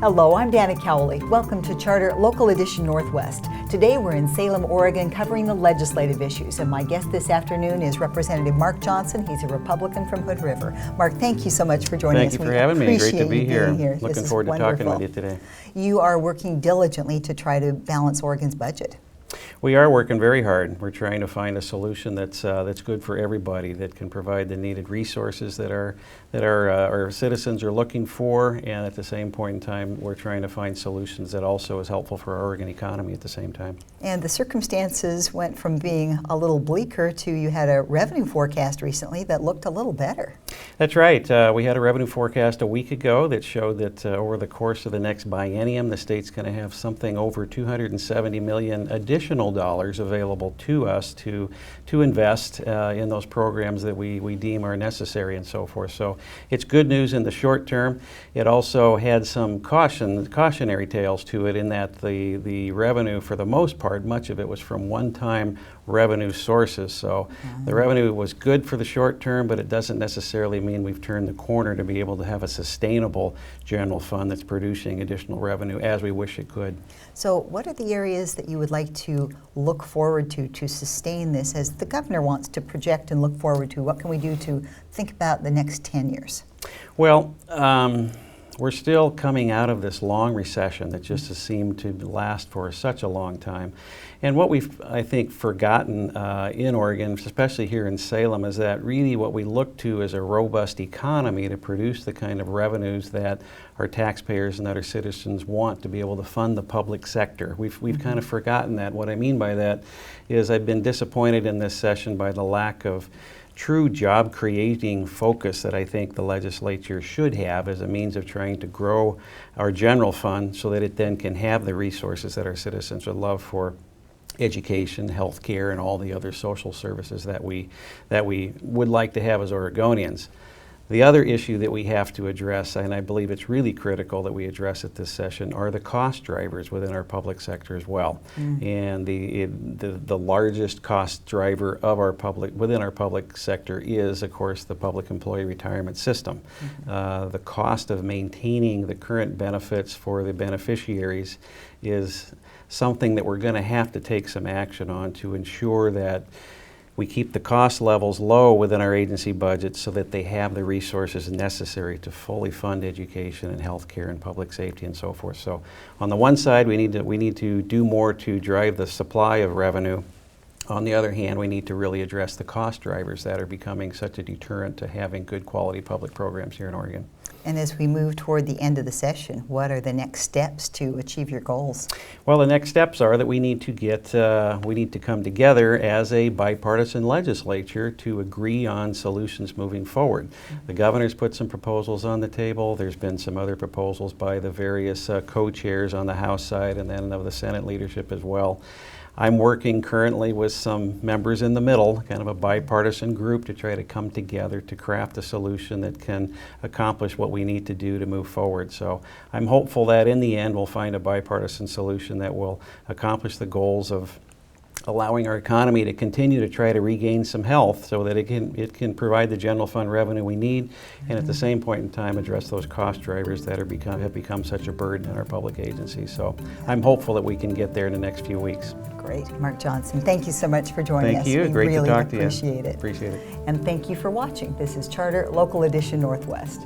Hello, I'm Dana Cowley. Welcome to Charter Local Edition Northwest. Today we're in Salem, Oregon, covering the legislative issues. And my guest this afternoon is Representative Mark Johnson. He's a Republican from Hood River. Mark, thank you so much for joining us. Thank you for having me. Great to be here. Looking This is forward to wonderful. talking with you today. You are working diligently to try to balance Oregon's budget. We are working very hard. We're trying to find a solution that's good for everybody, that can provide the needed resources that our citizens are looking for, and at the same point in time, we're trying to find solutions that also is helpful for our Oregon economy at the same time. And the circumstances went from being a little bleaker to you had a revenue forecast recently that looked a little better. That's right. We had a revenue forecast a week ago that showed that over the course of the next biennium, the state's going to have something over $270 million additional dollars available to us to invest in those programs that we deem are necessary and so forth. So it's good news in the short term. It also had some cautionary tales to it, in that the revenue, for the most part, much of it was from one-time revenue sources. So the revenue was good for the short term, but it doesn't necessarily mean we've turned the corner to be able to have a sustainable general fund that's producing additional revenue as we wish it could. So what are the areas that you would like to look forward to sustain this, as the governor wants to project and look forward to? What can we do to think about the next 10 years? Well, we're still coming out of this long recession that just has seemed to last for such a long time. And what we've, I think, forgotten in Oregon, especially here in Salem, is that really what we look to is a robust economy to produce the kind of revenues that our taxpayers and that our citizens want to be able to fund the public sector. We've kind of forgotten that. What I mean by that is I've been disappointed in this session by the lack of true job-creating focus that I think the legislature should have as a means of trying to grow our general fund so that it then can have the resources that our citizens would love for education, health care, and all the other social services that we would like to have as Oregonians. The other issue that we have to address, and I believe it's really critical that we address at this session, are the cost drivers within our public sector as well. And the largest cost driver of within our public sector is, of course, the public employee retirement system. The cost of maintaining the current benefits for the beneficiaries is something that we're going to have to take some action on to ensure that we keep the cost levels low within our agency budget so that they have the resources necessary to fully fund education and health care and public safety and so forth. So on the one side, we need to do more to drive the supply of revenue. On the other hand, we need to really address the cost drivers that are becoming such a deterrent to having good quality public programs here in Oregon. And as we move toward the end of the session, what are the next steps to achieve your goals? Well, the next steps are that we need to come together as a bipartisan legislature to agree on solutions moving forward. The governor's put some proposals on the table. There's been some other proposals by the various co-chairs on the House side and then of the Senate leadership as well. I'm working currently with some members in the middle, kind of a bipartisan group, to try to come together to craft a solution that can accomplish what we need to do to move forward. So I'm hopeful that in the end we'll find a bipartisan solution that will accomplish the goals of allowing our economy to continue to try to regain some health so that it can provide the general fund revenue we need, and at the same point in time address those cost drivers that have become such a burden in our public agencies. So I'm hopeful that we can get there in the next few weeks. Great. Mark Johnson, thank you so much for joining us. Thank you. Great to talk to you. Appreciate it. Appreciate it. And thank you for watching. This is Charter Local Edition Northwest.